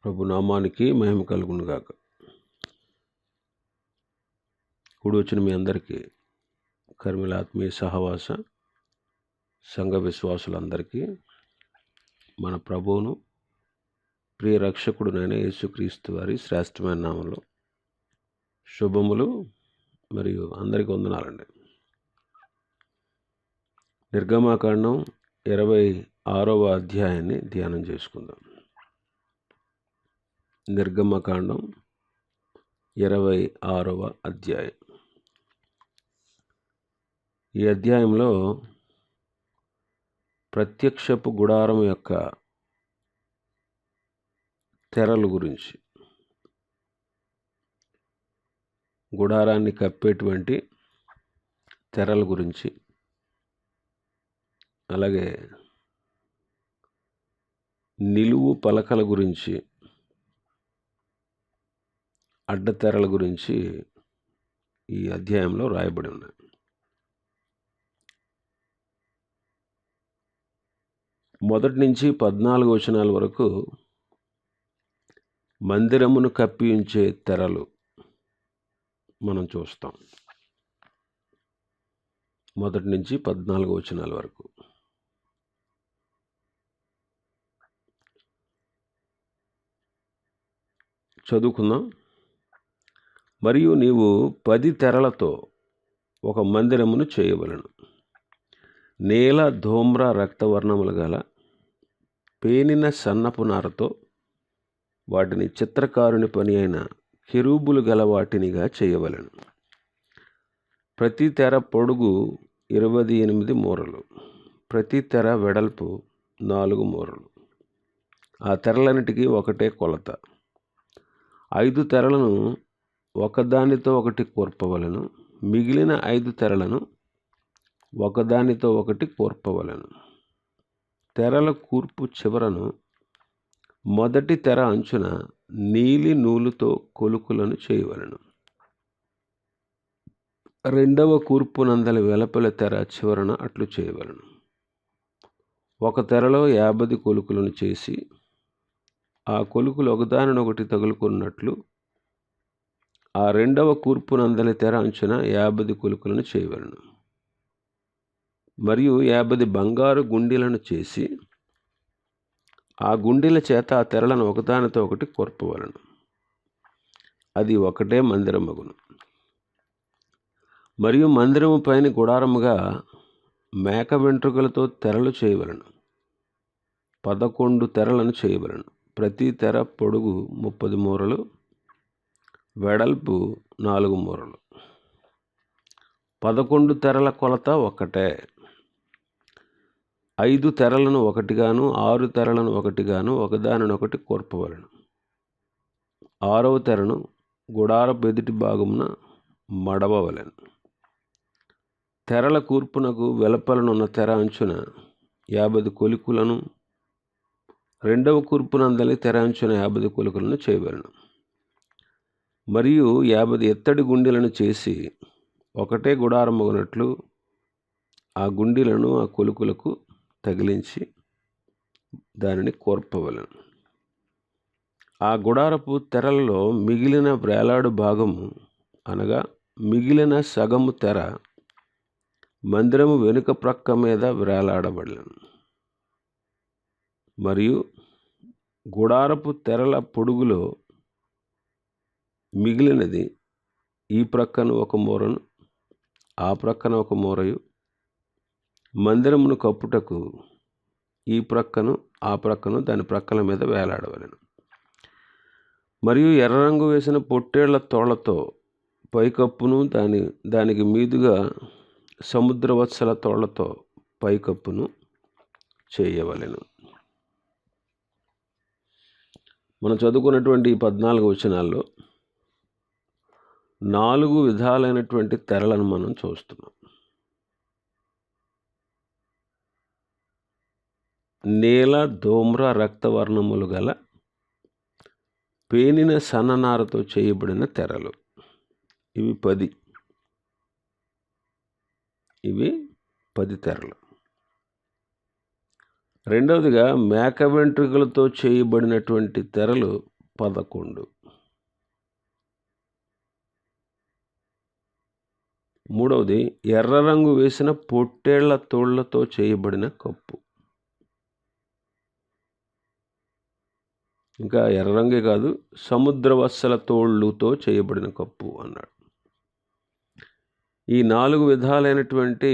ప్రభు నామానికి మహిమ కలుగును గాక. కూడి వచ్చిన మీ అందరికీ కర్మిల ఆత్మీయ సహవాస సంఘ విశ్వాసులందరికీ మన ప్రభువును ప్రియ రక్షకుడునైన యేసుక్రీస్తు వారి శ్రేష్టమైన నామంలో శుభములు మరియు అందరికీ వందనాలండి. నిర్గమాకాండం 26వ అధ్యాయాన్ని ధ్యానం చేసుకుందాం. నిర్గమకాండం 26వ అధ్యాయం. ఈ అధ్యాయంలో ప్రత్యక్షపు గుడారం యొక్క తెరల గురించి, గుడారాన్ని కప్పేటువంటి తెరల గురించి, అలాగే నిలువు పలకల గురించి, అడ్డతెరల గురించి ఈ అధ్యాయంలో రాయబడి ఉన్నాయి. మొదటి నుంచి 14 వచనాల వరకు మందిరమును కప్పి ఉంచే తెరలు మనం చూస్తాం. మొదటి నుంచి 14 వచనాల వరకు. చదువుకుందాం. మరియు నీవు 10 తెరలతో ఒక మందిరమును చేయవలెను. నీల ధూమ్ర రక్తవర్ణములు గల పేనిన సన్నపు నారతో వాటిని చిత్రకారుని పని అయిన కెరూబులు గల వాటినిగా చేయవలెను. ప్రతి తెర పొడుగు 28 మూరలు, ప్రతి తెర వెడల్పు 4 మూరలు. ఆ తెరలన్నిటికీ ఒకటే కొలత. 5 తెరలను ఒకదానితో ఒకటి కూర్పవలెను. మిగిలిన 5 తెరలను ఒకదానితో ఒకటి కూర్పవలెను. తెరల కూర్పు చివరను మొదటి తెర అంచున నీలి నూలుతో కొలుకులను చేయవలెను. రెండవ కూర్పు నందలి వెలపల తెర చివరన అట్లు చేయవలెను. ఒక తెరలో 50 కొలుకులను చేసి ఆ కొలుకులు ఒకదానినొకటి తగులుకున్నట్లు ఆ రెండవ కూర్పు నందలి తెర అంచున 50 కొలుకులను చేయవలెను. మరియు 50 బంగారు గుండెలను చేసి ఆ గుండెల చేత ఆ తెరలను ఒకదానితో ఒకటి కూర్పవలెను. అది ఒకటే మందిరమగును. మరియు మందిరము పైన గుడారముగా మేక వెంట్రుకలతో తెరలు చేయవలెను. 11 తెరలను చేయవలెను. ప్రతి తెర పొడుగు 30 మూరలు, వెడల్పు 4 మూరలు. 11 తెరల కొలత ఒక్కటే. 5 తెరలను ఒకటిగాను 6 తెరలను ఒకటిగాను ఒకదానినొకటి కూర్పవలెను. 6వ తెరను గుడారపు ఎదుటి భాగమున మడవవలెను. తెరల కూర్పునకు వెలపలనున్న తెర అంచున 50 కొలుకులను, రెండవ కూర్పునందలి తెర అంచున 50 కొలుకులను చేయవలెను. మరియు 50 ఎత్తడి గుండెలను చేసి ఒకటే గుడారమగునట్లు ఆ గుండెలను ఆ కొలుకులకు తగిలించి దానిని కూర్పవలెను. ఆ గుడారపు తెరలలో మిగిలిన వేలాడు భాగము అనగా మిగిలిన సగము తెర మందిరము వెనుక ప్రక్క మీద వేలాడబడెను. మరియు గుడారపు తెరల పొడుగులో మిగిలినది ఈ ప్రక్కన ఒక మూరను, ఆ ప్రక్కన ఒక మూరయు, మందిరమును కప్పుటకు ఈ ప్రక్కను ఆ ప్రక్కను దాని ప్రక్కల మీద వేలాడవలెను. మరియు ఎర్ర రంగు వేసిన పొట్టేళ్ల తోళ్లతో పైకప్పును, దానికి మీదుగా సముద్రవత్సల తోళ్లతో పైకప్పును చేయవలెను. మనం చదువుకున్నటువంటి 14 వచనాల్లో 4 విధాలైనటువంటి తెరలను మనం చూస్తున్నాం. నీల ధూమ్ర రక్తవర్ణములు గల పేనిన సన్ననారతో చేయబడిన తెరలు. ఇవి 10. ఇవి 10 తెరలు. రెండవదిగా మేక వెంట్రుకలతో చేయబడినటువంటి తెరలు 11. మూడవది ఎర్ర రంగు వేసిన పొట్టేళ్ల తోళ్లతో చేయబడిన కప్పు. ఇంకా ఎర్ర రంగే కాదు, సముద్రవత్సల తోళ్ళుతో చేయబడిన కప్పు అన్నాడు. ఈ 4 విధాలైనటువంటి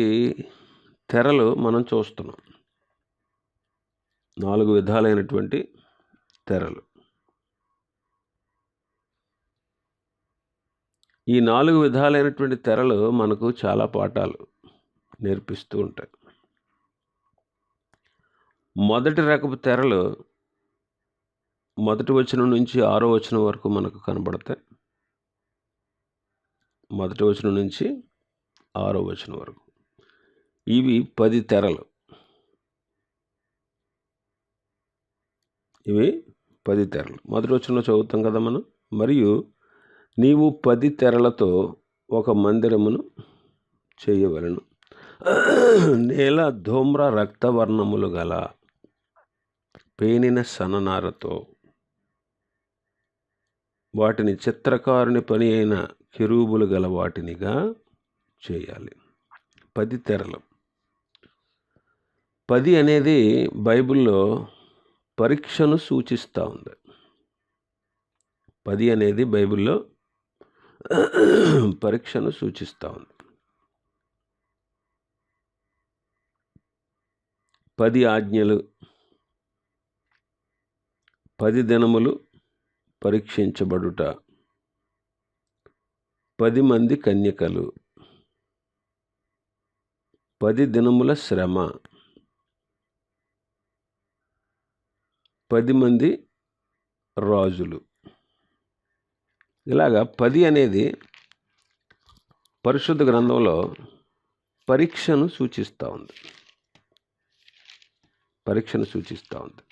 తెరలు మనం చూస్తున్నాం. 4 విధాలైనటువంటి తెరలు. ఈ 4 విధాలైనటువంటి తెరలు మనకు చాలా పాఠాలు నేర్పిస్తూ ఉంటాయి. మొదటి రకపు తెరలు 1వ వచనం నుంచి 6వ వచనం వరకు మనకు కనబడతాయి. 1వ వచనం నుంచి 6వ వచనం వరకు. ఇవి 10 తెరలు. ఇవి 10 తెరలు. 1వ వచనంలో చదువుతాం కదా మనం. మరియు నీవు 10 తెరలతో ఒక మందిరమును చేయవలెను. నేల ధూమ్ర రక్తవర్ణములు గల పేనిన సననారతో వాటిని చిత్రకారుని పని అయిన కెరూబులు గల వాటినిగా చేయాలి. 10 తెరలు. 10 అనేది బైబిల్లో పరీక్షను సూచిస్తూ ఉంది. 10 అనేది బైబిల్లో పరీక్షను సూచిస్తూ ఉంది. 10 ఆజ్ఞలు, 10 దినములు పరీక్షించబడుట, 10 మంది కన్యకలు, 10 దినముల శ్రమ, 10 మంది రాజులు. ఇలాగా 10 అనేది పరిశుద్ధ గ్రంథంలో పరీక్షను సూచిస్తూ ఉంది. పరీక్షను సూచిస్తూ ఉంది.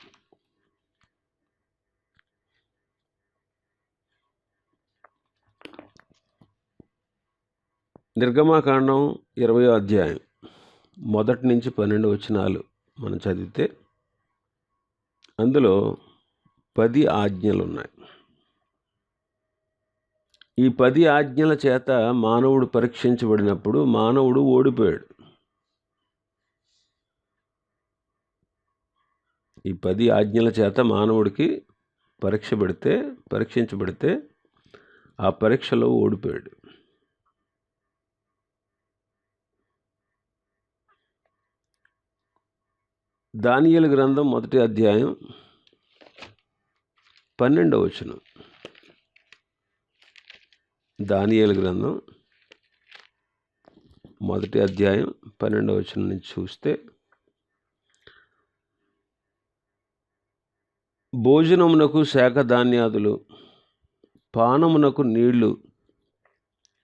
నిర్గమాకాండం 20వ అధ్యాయం 1 నుంచి 12 వచనాలు మనం చదివితే అందులో 10 ఆజ్ఞలు ఉన్నాయి. ఈ 10 ఆజ్ఞల చేత మానవుడు పరీక్షించబడినప్పుడు మానవుడు ఓడిపోయాడు. ఈ 10 ఆజ్ఞల చేత మానవుడికి పరీక్షించబడితే ఆ పరీక్షలో ఓడిపోయాడు. దానియేలు గ్రంథం 1వ అధ్యాయం 12వ వచనం. దానియేలు గ్రంథం 1వ అధ్యాయం 12వ వచనం నుంచి చూస్తే, భోజనమునకు శాఖ ధాన్యాదులు, పానమునకు నీళ్లు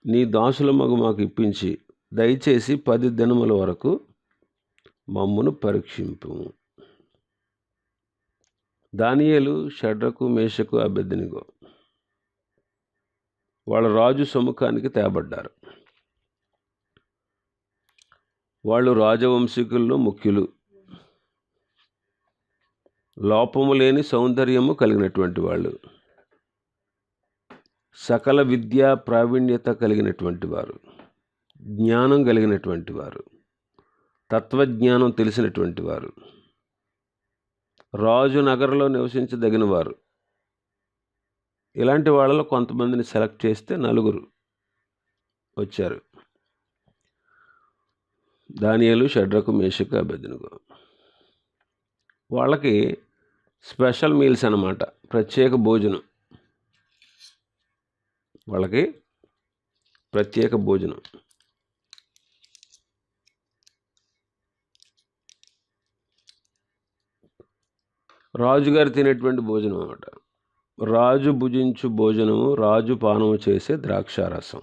నీ దాసులమగు మాకు ఇప్పించి దయచేసి 10 దినముల వరకు మమ్మును పరీక్షింపు. దానియేలు, షడ్రకు, మేషకు, అబేద్నెగో వాళ్ళ రాజు సముఖానికి తేబడ్డారు. వాళ్ళు రాజవంశీకుల్లో ముఖ్యులు. లోపము లేని సౌందర్యము కలిగినటువంటి వాళ్ళు, సకల విద్యా ప్రావీణ్యత కలిగినటువంటి వారు, జ్ఞానం కలిగినటువంటి వారు, తత్వజ్ఞానం తెలిసినటువంటి వారు, రాజు నగరంలో నివసించదగిన వారు. ఇలాంటి వాళ్ళలో కొంతమందిని సెలెక్ట్ చేస్తే 4 వచ్చారు. దానియేలు, షడ్రకు, మేషకు, అబేద్నెగో. వాళ్ళకి స్పెషల్ మీల్స్ అన్నమాట, ప్రత్యేక భోజనం. వాళ్ళకి ప్రత్యేక భోజనం. రాజుగారు తినేటువంటి భోజనం అన్నమాట. రాజు భుజించు భోజనము, రాజు పానము చేసే ద్రాక్షారసం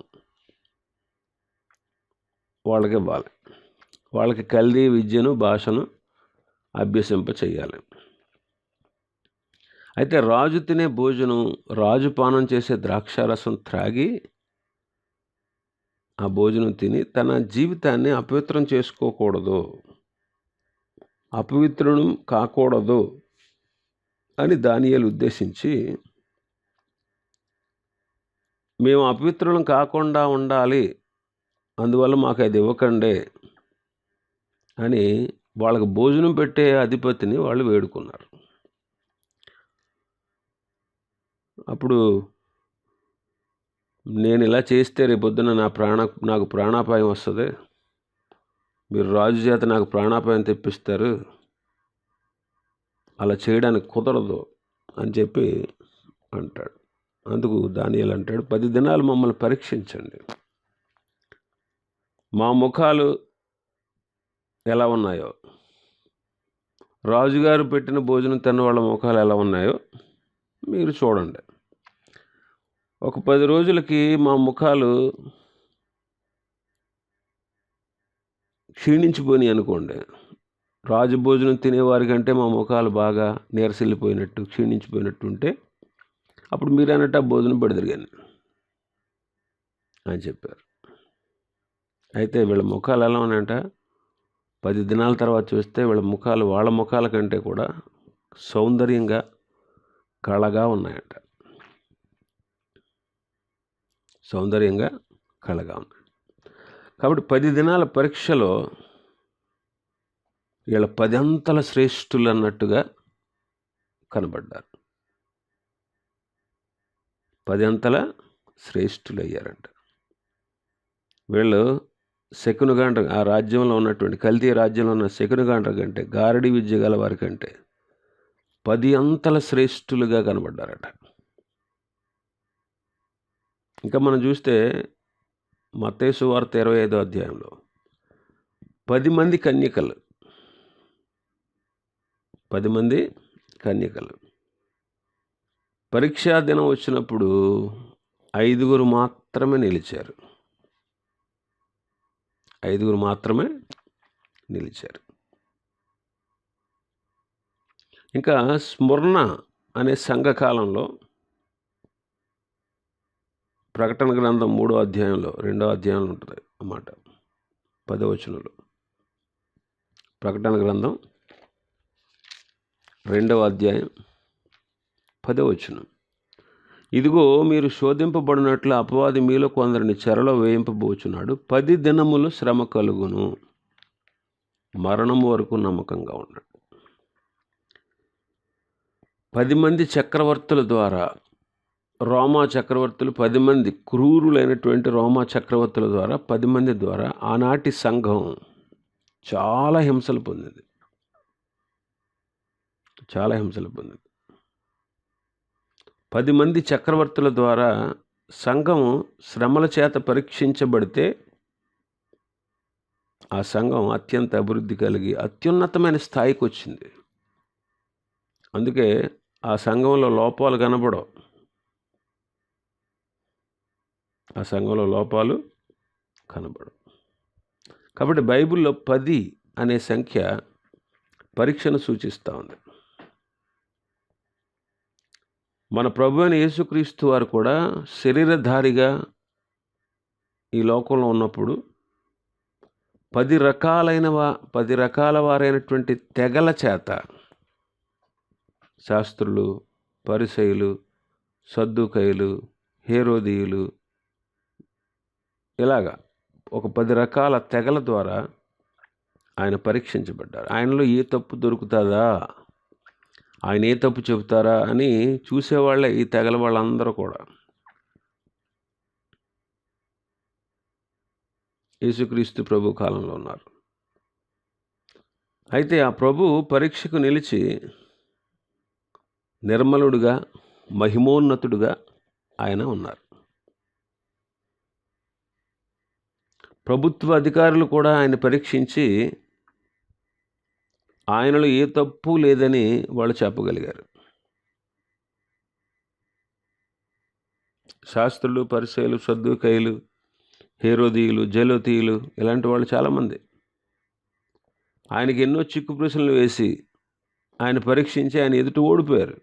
వాళ్ళకి ఇవ్వాలి. వాళ్ళకి కల్దీ విద్యను, భాషను అభ్యసింప చేయాలి. అయితే రాజు తినే భోజనం, రాజు పానం చేసే ద్రాక్షారసం త్రాగి ఆ భోజనం తిని తన జీవితాన్ని అపవిత్రం చేసుకోకూడదు, అపవిత్రుడు కాకూడదు అని దానియేలు ఉద్దేశించి మేము అపవిత్రులం కాకుండా ఉండాలి, అందువల్ల మాకు అది ఇవ్వకండి అని వాళ్ళకి భోజనం పెట్టే అధిపతిని వాళ్ళు వేడుకున్నారు. అప్పుడు నేను ఇలా చేస్తే రేపొద్దున నాకు ప్రాణాపాయం వస్తుంది, మీరు రాజు చేత నాకు ప్రాణాపాయం తెప్పిస్తారు, అలా చేయడానికి కుదరదు అని చెప్పి అంటాడు. అందుకు దానియేలు అంటాడు, 10 దినాలు మమ్మల్ని పరీక్షించండి, మా ముఖాలు ఎలా ఉన్నాయో, రాజుగారు పెట్టిన భోజనం తిన్న వాళ్ళ ముఖాలు ఎలా ఉన్నాయో మీరు చూడండి. ఒక 10 రోజులకి మా ముఖాలు క్షీణించిపోయినాయి అనుకోండి, రాజు భోజనం తినేవారి కంటే మా ముఖాలు బాగా నీరసిల్లిపోయినట్టు క్షీణించిపోయినట్టు ఉంటే అప్పుడు మీరు అన్నట్టు ఆ భోజనం పెడదిరిగాను అని చెప్పారు. అయితే వీళ్ళ ముఖాలు ఎలా ఉన్నాయంట, 10 దినాల తర్వాత చూస్తే వాళ్ళ ముఖాల కంటే కూడా సౌందర్యంగా కళగా ఉన్నాయంట. సౌందర్యంగా కళగా ఉన్నాయి. కాబట్టి 10 దినాల పరీక్షలో వీళ్ళ 10 అంతల శ్రేష్ఠులు అన్నట్టుగా కనబడ్డారు. 10 అంతల శ్రేష్ఠులు అయ్యారంట. వీళ్ళు శకునుగాండ్ర, ఆ రాజ్యంలో ఉన్నటువంటి కల్తీ రాజ్యంలో ఉన్న శకునుగాండ్ర కంటే, గారడి విద్య గల వారి కంటే 10 అంతల శ్రేష్ఠులుగా కనబడ్డారట. ఇంకా మనం చూస్తే మత్తయి సువార్త 25వ అధ్యాయంలో 10 మంది కన్యకలు, 10 మంది కన్యకలు పరీక్షా దినం వచ్చినప్పుడు 5 మాత్రమే నిలిచారు. 5 మాత్రమే నిలిచారు. ఇంకా స్మరణ అనే సంఘకాలంలో ప్రకటన గ్రంథం 3వ అధ్యాయంలో 2వ అధ్యాయంలో ఉంటుంది అన్నమాట, 10వ వచనంలో. ప్రకటన గ్రంథం 2వ అధ్యాయం 10వ వచనం, ఇదిగో మీరు శోధింపబడినట్లు అపవాది మీలో కొందరిని చెరలో వేయింపబోచున్నాడు, 10 దినములు శ్రమ కలుగును, మరణం వరకు నమ్మకంగా ఉన్నాడు. 10 మంది చక్రవర్తుల ద్వారా, రోమా చక్రవర్తులు 10 మంది క్రూరులైనటువంటి రోమా చక్రవర్తుల ద్వారా, 10 మంది ద్వారా ఆనాటి సంఘం చాలా హింసలు పొందింది. 10 మంది చక్రవర్తుల ద్వారా సంఘం శ్రమల చేత పరీక్షించబడితే ఆ సంఘం అత్యంత అభివృద్ధి కలిగి అత్యున్నతమైన స్థాయికి వచ్చింది. అందుకే ఆ సంఘంలో లోపాలు కనబడవు. కాబట్టి బైబిల్లో 10 అనే సంఖ్య పరీక్షను సూచిస్తూ ఉంది. మన ప్రభు అయిన యేసుక్రీస్తు వారు కూడా శరీరధారిగా ఈ లోకంలో ఉన్నప్పుడు 10 రకాల వారైనటువంటి తెగల చేత, శాస్త్రులు, పరిసయ్యులు, సద్దూకయ్యులు, హేరోదీయులు, ఇలాగా ఒక 10 రకాల తెగల ద్వారా ఆయన పరీక్షించబడ్డారు. ఆయనలో ఏ తప్పు దొరుకుతుందా, ఆయన ఏ తప్పు చెబుతారా అని చూసేవాళ్ళే ఈ తెగల వాళ్ళందరూ కూడా. యేసుక్రీస్తు ప్రభు కాలంలో ఉన్నారు. అయితే ఆ ప్రభు పరీక్షకు నిలిచి నిర్మలుడుగా, మహిమోన్నతుడుగా ఆయన ఉన్నారు. ప్రభుత్వ అధికారులు కూడా ఆయన పరీక్షించి ఆయనలో ఏ తప్పు లేదని వాళ్ళు చెప్పగలిగారు. శాస్త్రులు, పరిసయ్యులు, సద్దూకయ్యులు, హేరోదీయులు, జలోతీయులు, ఇలాంటి వాళ్ళు చాలామంది ఆయనకి ఎన్నో చిక్కు ప్రశ్నలు వేసి ఆయన పరీక్షించి ఆయన ఎదుట ఓడిపోయారు.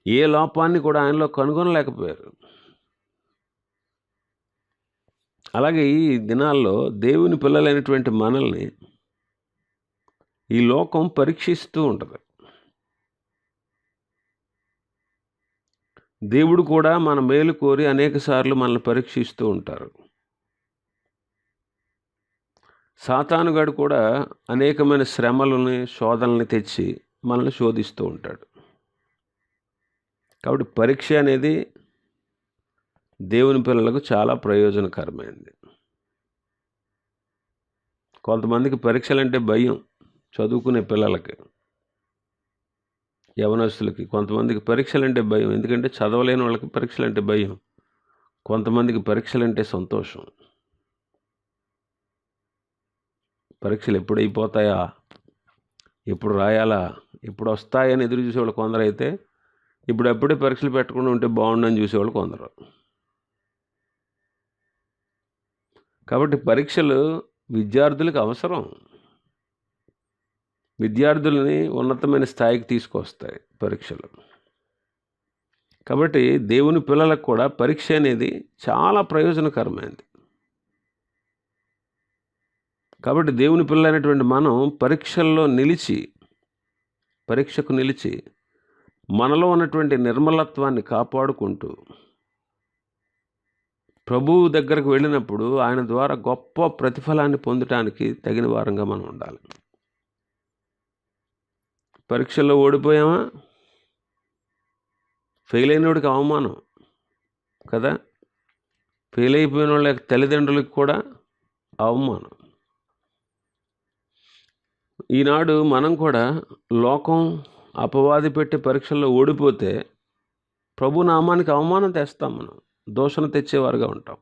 ఏ లోపాన్ని కూడా ఆయనలో కనుగొనలేకపోయారు. అలాగే ఈ దినాల్లో దేవుని పిల్లలైనటువంటి మనల్ని ఈ లోకం పరీక్షిస్తూ ఉంటుంది. దేవుడు కూడా మన మేలు కోరి అనేకసార్లు మనల్ని పరీక్షిస్తూ ఉంటారు. సాతానుగాడు కూడా అనేకమైన శ్రమలని, శోధనల్ని తెచ్చి మనల్ని శోధిస్తూ ఉంటాడు. కాబట్టి పరీక్ష అనేది దేవుని పిల్లలకు చాలా ప్రయోజనకరమైనది. కొంతమందికి పరీక్షలంటే భయం, చదువుకునే పిల్లలకి, యవనస్తులకి. కొంతమందికి పరీక్షలంటే భయం, ఎందుకంటే చదవలేని వాళ్ళకి పరీక్షలంటే భయం. కొంతమందికి పరీక్షలంటే సంతోషం. పరీక్షలు ఎప్పుడు అయిపోతాయా, ఎప్పుడు రాయాలా, ఎప్పుడు వస్తాయని ఎదురు చూసేవాళ్ళు కొందరైతే, ఇప్పుడప్పుడే పరీక్షలు పెట్టకుండా ఉంటే బాగుండని చూసేవాళ్ళు కొందరు. కాబట్టి పరీక్షలు విద్యార్థులకు అవసరం. విద్యార్థులని ఉన్నతమైన స్థాయికి తీసుకొస్తాయి పరీక్షలు. కాబట్టి దేవుని పిల్లలకు కూడా పరీక్ష అనేది చాలా ప్రయోజనకరమైనది. కాబట్టి దేవుని పిల్లలైనటువంటి మనం పరీక్షకు నిలిచి మనలో ఉన్నటువంటి నిర్మలత్వాన్ని కాపాడుకుంటూ ప్రభువు దగ్గరకు వెళ్ళినప్పుడు ఆయన ద్వారా గొప్ప ప్రతిఫలాన్ని పొందటానికి తగిన వారంగా మనం ఉండాలి. పరీక్షల్లో ఓడిపోయామా, ఫెయిల్ అయినోడికి అవమానం కదా, ఫెయిల్ అయిపోయిన వాళ్ళ తల్లిదండ్రులకు కూడా అవమానం. ఈనాడు మనం కూడా లోకం అపవాది పెట్టే పరీక్షల్లో ఓడిపోతే ప్రభు నామానికి అవమానం తెస్తాం, మనం దోషణ తెచ్చేవారుగా ఉంటాం.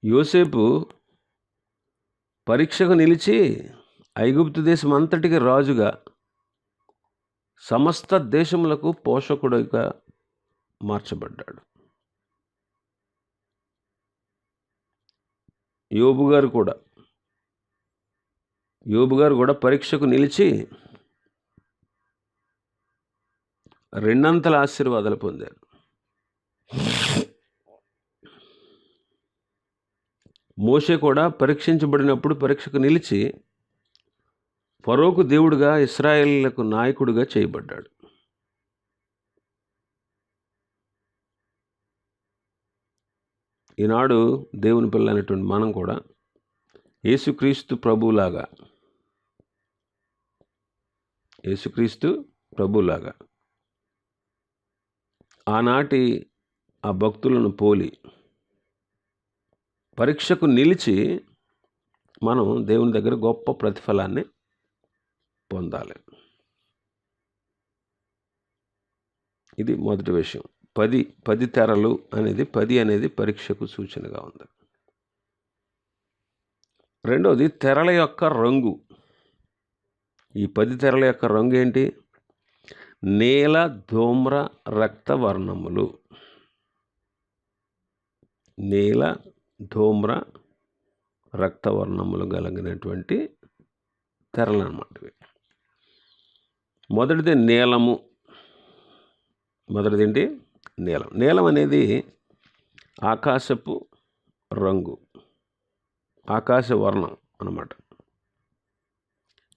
యోసేపు పరీక్షకు నిలిచి ఐగుప్తు దేశం అంతటికి రాజుగా, సమస్త దేశములకు పోషకుడిగా మార్చబడ్డాడు. యోబు గారు కూడా పరీక్షకు నిలిచి రెండంతల ఆశీర్వాదాలు పొందారు. మోషే కూడా పరీక్షించబడినప్పుడు పరీక్షకు నిలిచి ఫరోకు దేవుడుగా, ఇశ్రాయేలీయులకు నాయకుడిగా చేయబడ్డాడు. ఈనాడు దేవుని పిల్లలైనటువంటి మనం కూడా యేసుక్రీస్తు ప్రభువులాగా ఆనాటి ఆ భక్తులను పోలి పరీక్షకు నిలిచి మనం దేవుని దగ్గర గొప్ప ప్రతిఫలాన్ని పొందాలి. ఇది మొదటి విషయం. 10 తెరలు అనేది 10 అనేది పరీక్షకు సూచనగా ఉంది. రెండవది తెరల యొక్క రంగు. ఈ 10 తెరల యొక్క రంగు ఏంటి? నీల, ధూమ్ర, రక్త వర్ణములు. నీల, ధూమ్ర, రక్తవర్ణములు కలిగినటువంటి తెరలు అన్నమాట. మొదటిది నీలము. మొదటిదేంటి? నీలం. నీలం అనేది ఆకాశపు రంగు, ఆకాశ వర్ణం అన్నమాట.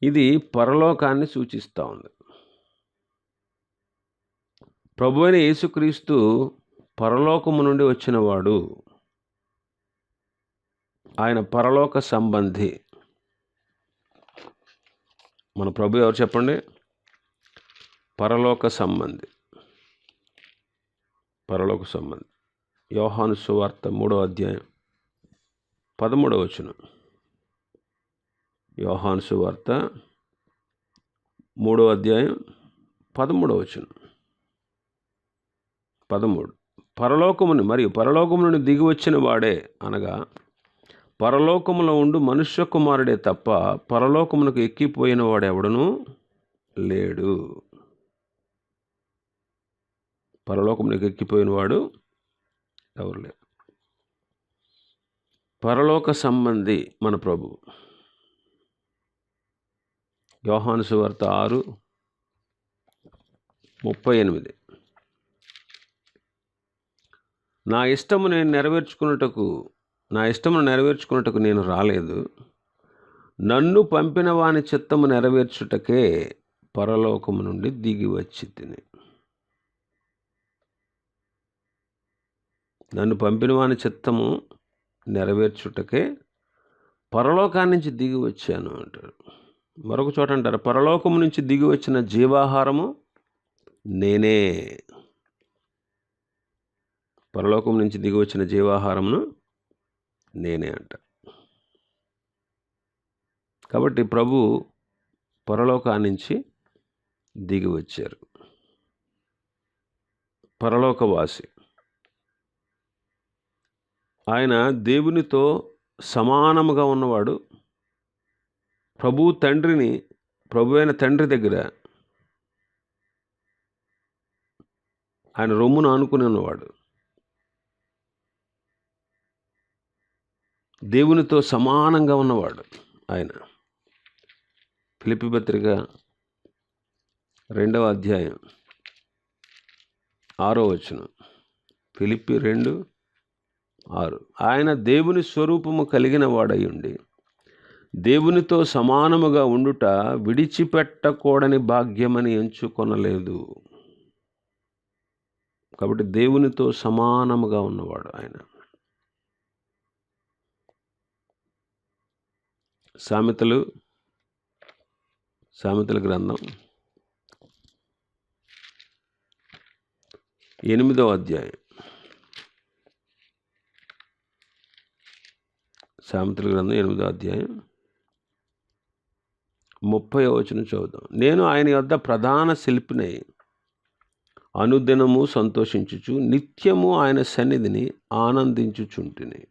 ఇది పరలోకాన్ని సూచిస్తూ ఉంది. ప్రభు అయిన యేసుక్రీస్తు పరలోకము నుండి వచ్చినవాడు. ఆయన పరలోక సంబంధి. మన ప్రభు ఎవరు చెప్పండి? పరలోక సంబంధి. యోహాను సువార్త 3వ అధ్యాయం 13వ వచనం. యోహాను సువార్త 3వ అధ్యాయం 13వ వచనం. 13. పరలోకము నుండి దిగి వచ్చిన వాడే, అనగా పరలోకములో ఉండు మనుష్య కుమారుడే తప్ప పరలోకమునకు ఎక్కిపోయిన వాడెవడనూ లేడు. పరలోకమునకు ఎక్కిపోయిన వాడు ఎవరు లేరు. పరలోక సంబంధి మన ప్రభు. యోహాను సువార్త 6:38. నా ఇష్టమును నెరవేర్చుకున్నటకు నేను రాలేదు, నన్ను పంపిన వాని చిత్తము నెరవేర్చుటకే పరలోకము నుండి దిగి వచ్చి తిని. నన్ను పంపిన వాని చిత్తము నెరవేర్చుటకే పరలోకాన్ని నుంచి దిగి వచ్చాను అంటారు. మరొక చోట అంటారు, పరలోకము నుంచి దిగి వచ్చిన జీవాహారము నేనే. పరలోకం నుంచి దిగి వచ్చిన జీవాహారమును నేనే అంట. కాబట్టి ప్రభు పరలోకాన్నించి దిగి వచ్చారు. పరలోకవాసి. ఆయన దేవునితో సమానముగా ఉన్నవాడు. ప్రభు అయిన తండ్రి దగ్గర ఆయన రొమ్మును ఆనుకుని ఉన్నవాడు. దేవునితో సమానంగా ఉన్నవాడు ఆయన. ఫిలిప్పీ పత్రిక 2వ అధ్యాయం 6వ వచనం. ఫిలిప్పీ 2:6. ఆయన దేవుని స్వరూపము కలిగిన వాడై ఉండి దేవునితో సమానముగా ఉండుట విడిచిపెట్టకూడని భాగ్యమని ఎంచుకొనలేదు. కాబట్టి దేవునితో సమానముగా ఉన్నవాడు ఆయన. సామెతల గ్రంథం 8వ అధ్యాయం. సామెతల గ్రంథం 8వ అధ్యాయం 30వ వచనం చదువుదాం. నేను ఆయన యొద్ద ప్రధాన శిల్పినై అనుదినము సంతోషించుచు నిత్యము ఆయన సన్నిధిని ఆనందించుచుంటిని.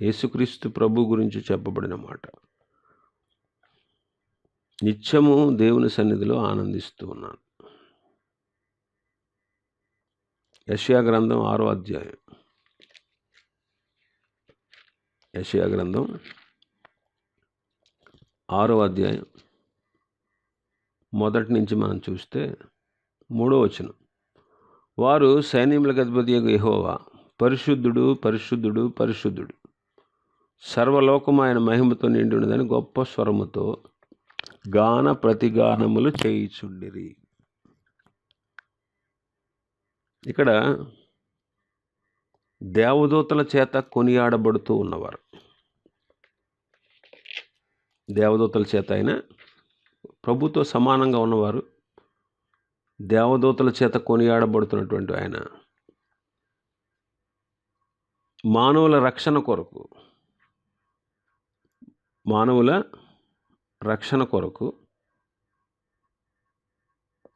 యేసుక్రీస్తు ప్రభు గురించి చెప్పబడిన మాట. నిత్యము దేవుని సన్నిధిలో ఆనందిస్తూ ఉన్నాను. యెషయా గ్రంథం 6వ అధ్యాయం. యెషయా గ్రంథం 6వ అధ్యాయం మొదటి నుంచి మనం చూస్తే 3వ వచనం. వారు సైన్యములకు అధిపతియగు యెహోవా పరిశుద్ధుడు, పరిశుద్ధుడు, పరిశుద్ధుడు, సర్వలోకము ఆయన మహిమతో నిండి ఉన్నదని గొప్ప స్వరముతో గాన ప్రతిగానములు చేయుచుండిరి. ఇక్కడ దేవదూతల చేత కొనియాడబడుతూ ఉన్నవారు. దేవదూతల చేత ఆయన ప్రభుతో సమానంగా ఉన్నవారు. దేవదూతల చేత కొనియాడబడుతున్నటువంటి ఆయన మానవుల రక్షణ కొరకు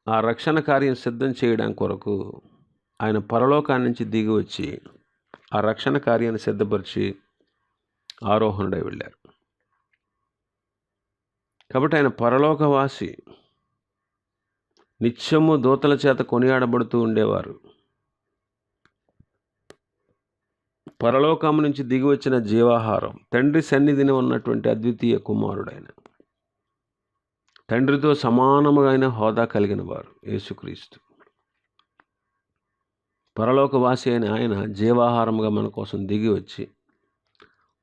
ఆ రక్షణ కార్యం సిద్ధం చేయడానికి కొరకు ఆయన పరలోకాన్ని నుంచి దిగి వచ్చి ఆ రక్షణ కార్యాన్ని సిద్ధపరిచి ఆరోహణుడై వెళ్ళారు. కాబట్టి ఆయన పరలోకవాసి. నిత్యము దూతల చేత కొనియాడబడుతూ ఉండేవారు. పరలోకం నుంచి దిగి వచ్చిన జీవాహారం, తండ్రి సన్నిధిని ఉన్నటువంటి అద్వితీయ కుమారుడైన, తండ్రితో సమానమైన హోదా కలిగిన వారు యేసుక్రీస్తు. పరలోకవాసి అయిన ఆయన జీవాహారముగా మన కోసం దిగి వచ్చి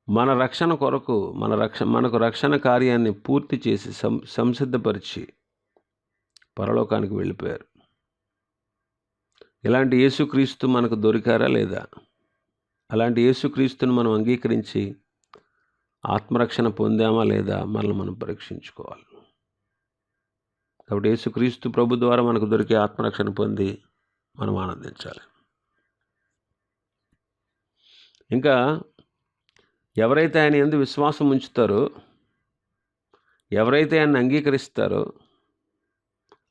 మన రక్షణ కొరకు మనకు రక్షణ కార్యాన్ని పూర్తి చేసి సంసిద్ధపరిచి పరలోకానికి వెళ్ళిపోయారు. ఇలాంటి యేసుక్రీస్తు మనకు దొరికారా లేదా? అలాంటి యేసుక్రీస్తుని మనం అంగీకరించి ఆత్మరక్షణ పొందామా లేదా మనల్ని మనం పరీక్షించుకోవాలి. కాబట్టి యేసుక్రీస్తు ప్రభు ద్వారా మనకు దొరికే ఆత్మరక్షణ పొంది మనం ఆనందించాలి. ఇంకా ఎవరైతే ఆయన యందు విశ్వాసం ఉంచుతారో, ఎవరైతే ఆయన అంగీకరిస్తారో,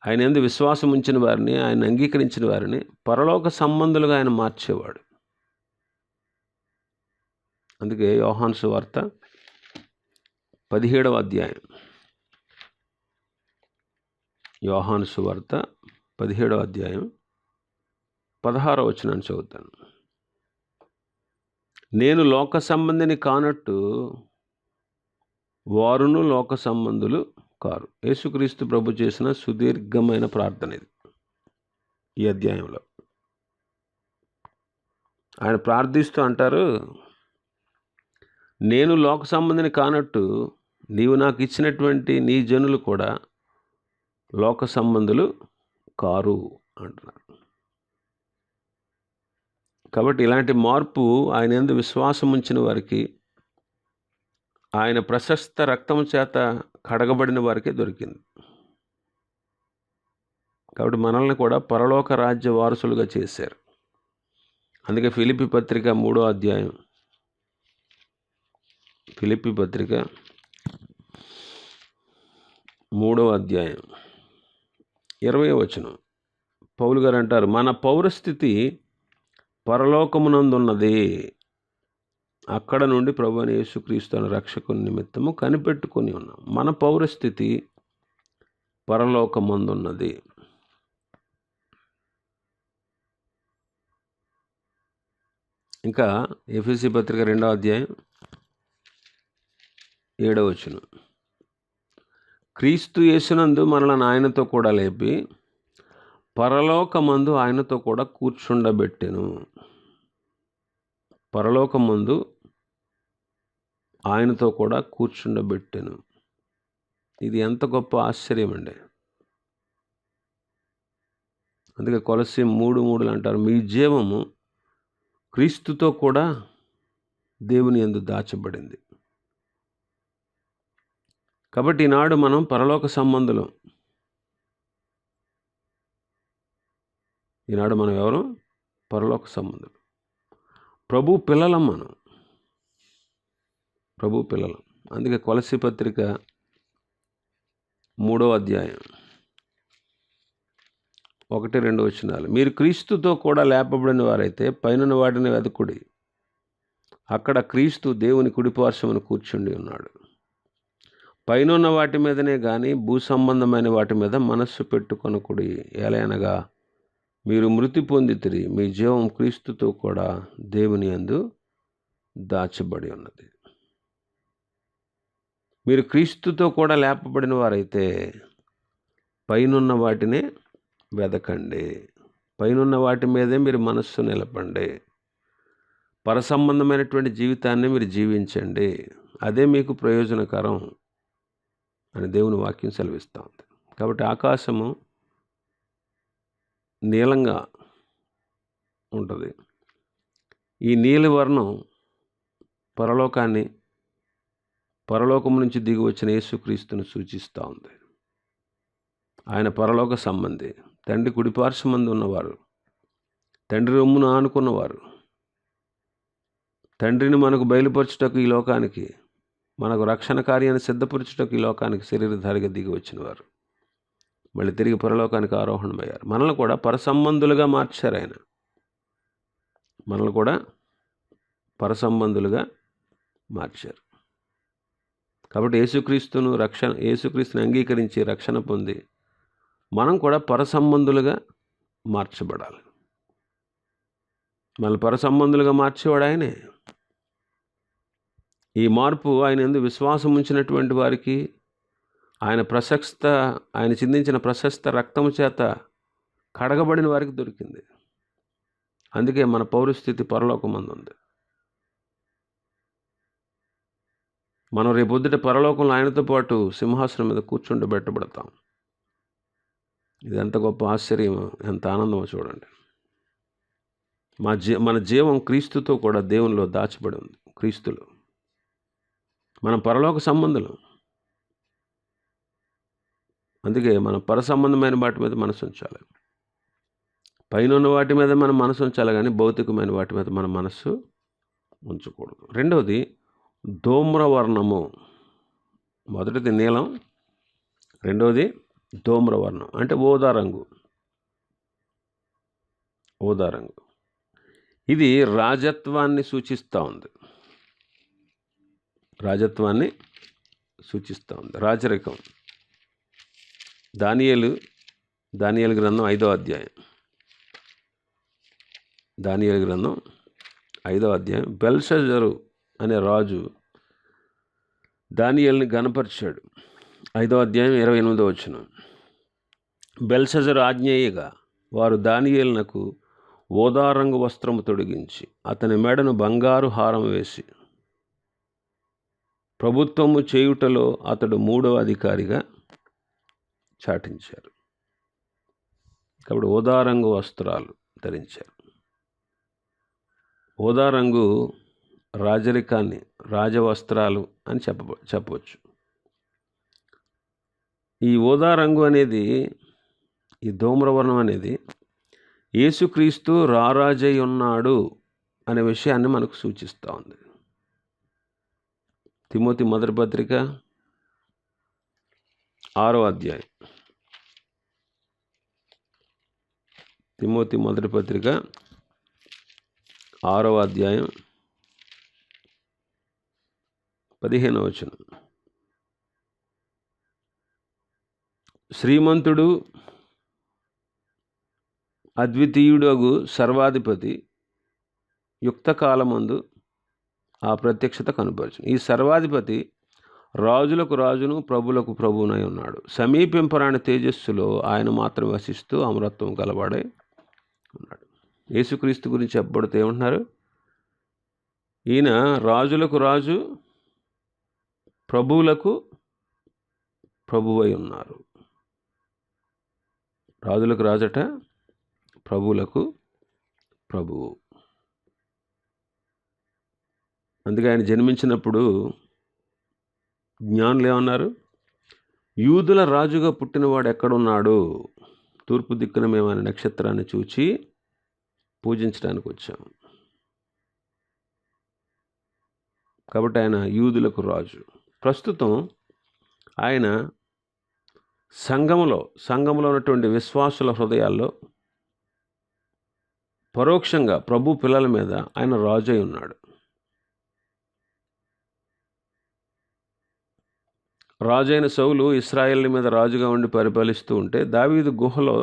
ఆయన యందు విశ్వాసం ఉంచిన వారిని, ఆయన అంగీకరించిన వారిని పరలోక సంబంధులుగా ఆయన మార్చేవాడు. అందుకే యోహాను సువార్త 17వ అధ్యాయం. యోహాను సువార్త 17వ అధ్యాయం 16వ వచనాన్ని చదువుతాను. నేను లోక సంబంధిని కానట్టు వారును లోక సంబంధులు కారు. యేసుక్రీస్తు ప్రభు చేసిన సుదీర్ఘమైన ప్రార్థన ఇది. ఈ అధ్యాయంలో ఆయన ప్రార్థిస్తూ అంటారు, నేను లోక సంబంధిని కానట్టు నీవు నాకు ఇచ్చినటువంటి నీ జనులు కూడా లోక సంబంధులు కారు అంటున్నారు. కాబట్టి ఇలాంటి మార్పు ఆయన యందు విశ్వాసం ఉంచిన వారికి, ఆయన ప్రశస్త రక్తము చేత కడగబడిన వారికే దొరికింది. కాబట్టి మనల్ని కూడా పరలోక రాజ్య వారసులుగా చేశారు. అందుకే ఫిలిప్పీ పత్రిక 3వ అధ్యాయం, ఫిలిప్పీ పత్రిక 3వ అధ్యాయం 20వ వచనం పౌలు గారు అంటారు, మన పౌరస్థితి పరలోకమునందున్నది, అక్కడ నుండి ప్రభువైన యేసుక్రీస్తు అనే రక్షకుని నిమిత్తము కనిపెట్టుకొని ఉన్నాం. మన పౌరస్థితి పరలోకమందున్నది. ఇంకా ఎఫెసీ పత్రిక 2వ అధ్యాయం 7వ వచనం, క్రీస్తు యేసునందు మనలను ఆయనతో కూడా లేపి పరలోకమందు ఆయనతో కూడా కూర్చుండబెట్టెను. పరలోకమందు ఆయనతో కూడా కూర్చుండబెట్టెను. ఇది ఎంత గొప్ప ఆశ్చర్యం అండి. అందుకే కొలస్సీ 3:3 అంటారు, మీ జీవము క్రీస్తుతో కూడా దేవుని యందు దాచబడింది. కాబట్టి ఈనాడు మనం పరలోక సంబంధులం. ఈనాడు మనం ఎవరు? పరలోక సంబంధులు. ప్రభు పిల్లలం మనం, ప్రభు పిల్లలం. అందుకే కొలస్సీ పత్రిక 3వ అధ్యాయం 1-2 వచనాలు, మీరు క్రీస్తుతో కూడా లేపబడిన వారైతే పైనున్న వాటిని వెదకుడి, అక్కడ క్రీస్తు దేవుని కుడిపార్శ్వమున కూర్చుండి ఉన్నాడు. పైనున్న వాటి మీదనే కానీ భూ సంబంధమైన వాటి మీద మనస్సు పెట్టుకొనకుడి, ఎలయనగా మీరు మృతి పొందితిరి, మీ జీవం క్రీస్తుతో కూడా దేవుని యందు దాచబడి ఉన్నది. మీరు క్రీస్తుతో కూడా లేపబడిన వారైతే పైనున్న వాటినే వెదకండి, పైనున్న వాటి మీదే మీరు మనస్సు నిలపండి, పరసంబంధమైనటువంటి జీవితాన్ని మీరు జీవించండి, అదే మీకు ప్రయోజనకరం అని దేవుని వాక్యం సెలవిస్తూ ఉంది. కాబట్టి ఆకాశము నీలంగా ఉంటుంది. ఈ నీలివర్ణం పరలోకాన్ని, పరలోకం నుంచి దిగి వచ్చిన యేసుక్రీస్తును సూచిస్తూ ఉంది. ఆయన పరలోక సంబంధి, తండ్రి కుడిపార్శ్వమందు ఉన్నవారు, తండ్రి రొమ్మును ఆనుకున్నవారు, తండ్రిని మనకు బయలుపరచుటకు ఈ లోకానికి, మనకు రక్షణ కార్యాన్ని సిద్ధపరచుటకు ఈ లోకానికి శరీరధారిగా దిగి వచ్చినవారు, మళ్ళీ తిరిగి పరలోకానికి ఆరోహణమయ్యారు. మనల్ని కూడా పరసంబంధులుగా మార్చారు ఆయన, మనల్ని కూడా పరసంబంధులుగా మార్చారు. కాబట్టి యేసుక్రీస్తుని అంగీకరించి రక్షణ పొంది మనం కూడా పరసంబంధులుగా మార్చబడాలి. మన పరసంబంధులుగా మార్చేవాడు ఆయనే. ఈ మార్పు ఆయన యందు విశ్వాసం ఉంచినటువంటి వారికి, ఆయన చిందించిన ప్రశస్త రక్తము చేత కడగబడిన వారికి దొరికింది. అందుకే మన పౌరస్థితి పరలోకమందు ఉంది. మనం రేపొద్దుట పరలోకంలో ఆయనతో పాటు సింహాసనం మీద కూర్చుండబెట్టబడతాం. ఇది ఎంత గొప్ప ఆశ్చర్యమో, ఎంత ఆనందమో చూడండి. మన జీవం క్రీస్తుతో కూడా దేవునిలో దాచబడి ఉంది. క్రీస్తులో మనం పరలోక సంబంధులు. అందుకే మనం పరసంబంధమైన వాటి మీద మనసు ఉంచాలి, పైన ఉన్న వాటి మీద మనం మనసు ఉంచాలి, కానీ భౌతికమైన వాటి మీద మన మనస్సు ఉంచకూడదు. రెండవది ధూమ్రవర్ణము. మొదటిది నీలం, రెండవది ధూమ్రవర్ణం అంటే ఊదా రంగు. ఇది రాజత్వాన్ని సూచిస్తూ ఉంది. రాజరికం. దానియేలు గ్రంథం 5వ అధ్యాయం, దానియేలు 5వ అధ్యాయం, బెల్షజరు అనే రాజు దానియేలుని గణపరిచాడు. 5వ అధ్యాయం 28వ వచనం, బెల్షజరు ఆజ్ఞేయగా వారు దానియేలునకు ఊదా రంగు వస్త్రము తొడిగించి అతని మెడను బంగారు హారం వేసి ప్రభుత్వము చేయుటలో అతడు 3వ అధికారిగా చాటించారు. కాబట్టి ఊదా రంగు వస్త్రాలు ధరించారు. ఊదా రంగు రాజరికాన్ని, రాజవస్త్రాలు అని చెప్పవచ్చు. ఈ ఊదా రంగు అనేది, ఈ ధూమ్రవర్ణం అనేది యేసుక్రీస్తు రారాజై ఉన్నాడు అనే విషయాన్ని మనకు సూచిస్తూ ఉంది. తిమోతి మొదటి పత్రిక 6వ అధ్యాయం. తిమోతి మొదటి పత్రిక 6వ అధ్యాయం 15వ వచనం. శ్రీమంతుడు అద్వితీయుడగు సర్వాధిపతి యుక్తకాలమందు ఆ ప్రత్యక్షత కనుపరచును. ఈ సర్వాధిపతి రాజులకు రాజును, ప్రభులకు ప్రభువునై ఉన్నాడు. సమీపింపరాని తేజస్సులో ఆయన మాత్రం వసిస్తూ అమరత్వం గలవాడై ఉన్నాడు. యేసుక్రీస్తు గురించి చెప్పబడితే ఏమంటున్నారు? ఈయన రాజులకు రాజు, ప్రభువులకు ప్రభువై ఉన్నారు. రాజులకు రాజట, ప్రభువులకు ప్రభువు. అందుకే ఆయన జన్మించినప్పుడు జ్ఞానులు ఏమన్నారు? యూదుల రాజుగా పుట్టినవాడు ఎక్కడున్నాడు? తూర్పు దిక్కున మేము ఆయన నక్షత్రాన్ని చూచి పూజించడానికి వచ్చాము. కాబట్టి ఆయన యూదులకు రాజు. ప్రస్తుతం ఆయన సంఘములో ఉన్నటువంటి విశ్వాసుల హృదయాల్లో పరోక్షంగా ప్రభు పిల్లల మీద ఆయన రాజు అయి ఉన్నాడు. రాజైన సౌలు ఇశ్రాయేల్ మీద రాజుగా ఉండి పరిపాలిస్తూ ఉంటే దావీదు గుహలో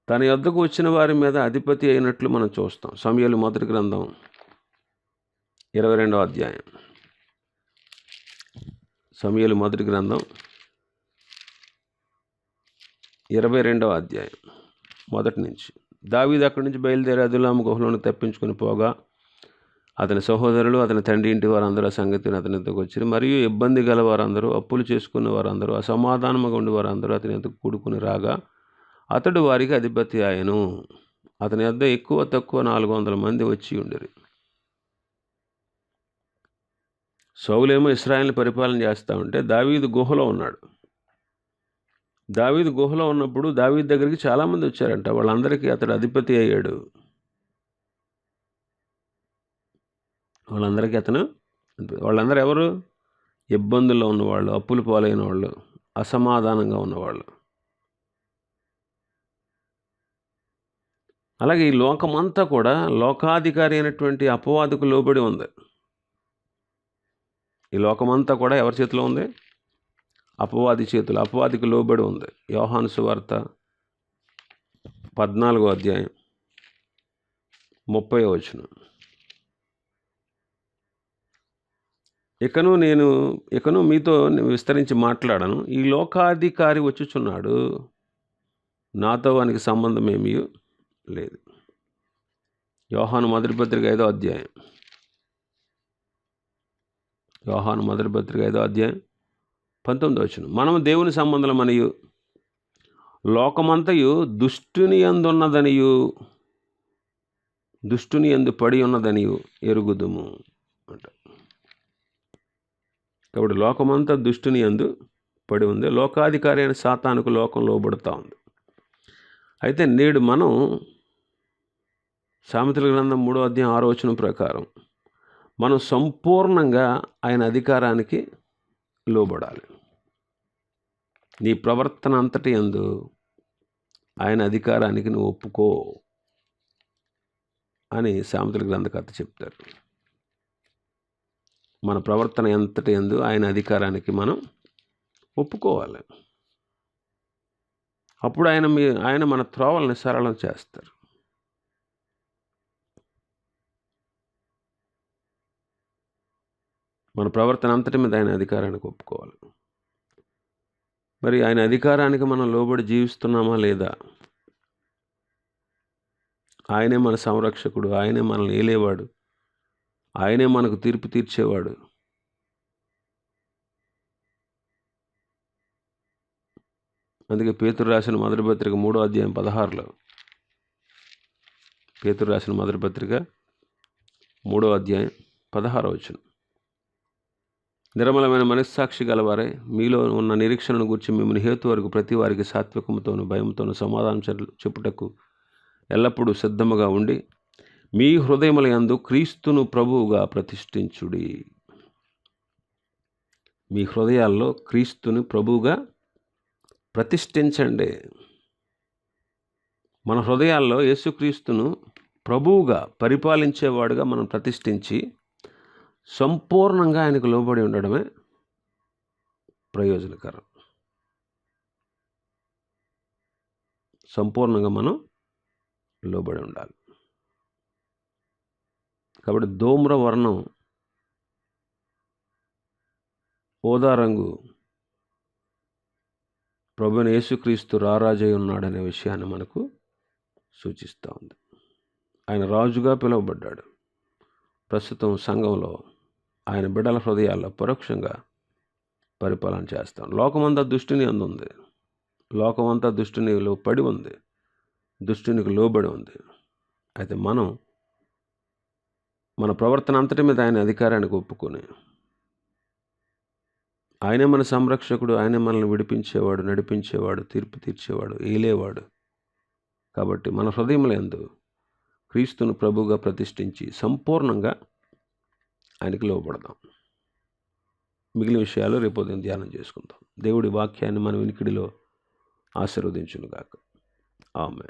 తన యొద్దకు వచ్చిన వారి మీద అధిపతి అయినట్లు మనం చూస్తాం. సమూయేలు మొదటి గ్రంథం 22వ అధ్యాయం. సమూయేలు మొదటి గ్రంథం 22వ అధ్యాయం మొదటి నుంచి. దావీదు అక్కడి నుంచి బయలుదేరి అదుల్లాము గుహలోని తప్పించుకుని పోగా అతని సహోదరులు, అతని తండ్రి ఇంటి వారందరూ ఆ సంగతిని అతని ఎద్దకు వచ్చారు. మరియు ఇబ్బంది గల వారందరూ, అప్పులు చేసుకున్న వారందరూ, అసమాధానముగా ఉండి వారందరూ అతని ఎద్దకు కూడుకుని రాగా అతడు వారికి అధిపతి ఆయను. అతని వద్ద ఎక్కువ తక్కువ 400 మంది వచ్చి ఉండిరి. సౌలేమో ఇశ్రాయేలుని పరిపాలన చేస్తూ ఉంటే దావీదు గుహలో ఉన్నాడు. దావీదు గుహలో ఉన్నప్పుడు దావీదు దగ్గరికి చాలామంది వచ్చారంట. వాళ్ళందరికీ అతడు అధిపతి అయ్యాడు. వాళ్ళందరూ ఎవరు? ఇబ్బందుల్లో ఉన్నవాళ్ళు, అప్పులు పాలైన వాళ్ళు, అసమాధానంగా ఉన్నవాళ్ళు. అలాగే ఈ లోకమంతా కూడా లోకాధికారి అయినటువంటి అపవాదికి లోబడి ఉంది. ఈ లోకమంతా కూడా ఎవరి చేతిలో ఉంది? అపవాది చేతులు, అపవాదికి లోబడి ఉంది. యోహాను సువార్త 14వ అధ్యాయం 30వ వచనం. ఇకను మీతో విస్తరించి మాట్లాడను. ఈ లోకాధికారి వచ్చుచున్నాడు, నాతో వానికి సంబంధం ఏమీ లేదు. యోహాను మొదటి పత్రిక 5వ అధ్యాయం. యోహాను మొదటి పత్రిక 5వ అధ్యాయం 19వ వచనం. మనము దేవుని సంబంధమనియు లోకమంతయు దుష్టుని యందున్నదనియు దుష్టుని యందు పడి ఉన్నదనియు ఎరుగుదుము అంట. కాబట్టి లోకమంతా దుష్టుని యందు పడి ఉంది. లోకాధికారి అయిన సాతానుకు లోకం లోబడుతూ ఉంది. అయితే నేడు మనం సామెతల గ్రంథం 3వ అధ్యాయం 6వ వచనం ప్రకారం మనం సంపూర్ణంగా ఆయన అధికారానికి లోబడాలి. నీ ప్రవర్తన అంతటి యందు ఆయన అధికారానికి నువ్వు ఒప్పుకో అని సామెతల గ్రంథకర్త చెప్తారు. మన ప్రవర్తన ఎంతటి యందు ఆయన అధికారానికి మనం ఒప్పుకోవాలి. అప్పుడు ఆయన మన త్రోవల్ని సరళం చేస్తారు. మన ప్రవర్తన అంతటి మీద ఆయన అధికారానికి ఒప్పుకోవాలి. మరి ఆయన అధికారానికి మనం లోబడి జీవిస్తున్నామా లేదా? ఆయనే మన సంరక్షకుడు, ఆయనే మనల్ని ఏలేవాడు, ఆయనే మనకు తీర్పు తీర్చేవాడు. అందుకే పేతురు రాసిన మొదటి పత్రిక 3వ అధ్యాయం 16లో, పేతురు రాసిన మొదటి పత్రిక 3వ అధ్యాయం 16వ వచనం, నిర్మలమైన మనస్సాక్షి గలవారే మీలో ఉన్న నిరీక్షణను గురించి మిమ్మల్ని హేతు వరకు ప్రతి వారికి సాత్వికముతోను భయంతోను సమాధానం చెప్పుటకు ఎల్లప్పుడూ సిద్ధముగా ఉండి మీ హృదయముల యందు క్రీస్తును ప్రభువుగా ప్రతిష్ఠించుడి. మీ హృదయాల్లో క్రీస్తుని ప్రభువుగా ప్రతిష్ఠించండి. మన హృదయాల్లో యేసుక్రీస్తును ప్రభువుగా పరిపాలించేవాడుగా మనం ప్రతిష్ఠించి సంపూర్ణంగా ఆయనకు లోబడి ఉండడమే ప్రయోజనకరం. సంపూర్ణంగా మనం లోబడి ఉండాలి. కాబట్టి ధూమ్ర వర్ణం, ఊదా రంగు ప్రభువైన యేసుక్రీస్తు రారాజై ఉన్నాడనే విషయాన్ని మనకు సూచిస్తూ ఉంది. ఆయన రాజుగా పిలువబడ్డాడు. ప్రస్తుతం సంఘంలో ఆయన బిడ్డల హృదయాల్లో పరోక్షంగా పరిపాలన చేస్తాం. లోకమంతా దుష్టుని అందుంది. లోకమంతా దుష్టునిలో పడి ఉంది, దుష్టునికి లోబడి ఉంది. అయితే మనం మన ప్రవర్తన అంతటి మీద ఆయన అధికారానికి ఒప్పుకొని, ఆయనే మన సంరక్షకుడు, ఆయనే మనల్ని విడిపించేవాడు, నడిపించేవాడు, తీర్పు తీర్చేవాడు, ఏలేవాడు. కాబట్టి మన హృదయములందు క్రీస్తును ప్రభువుగా ప్రతిష్ఠించి సంపూర్ణంగా ఆయనకి లోబడదాం. మిగిలిన విషయాలు రేపు ఉదయం ధ్యానం చేసుకుందాం. దేవుడి వాక్యాన్ని మన వినికిడిలో ఆశీర్వదించునుగాక. ఆమేన్.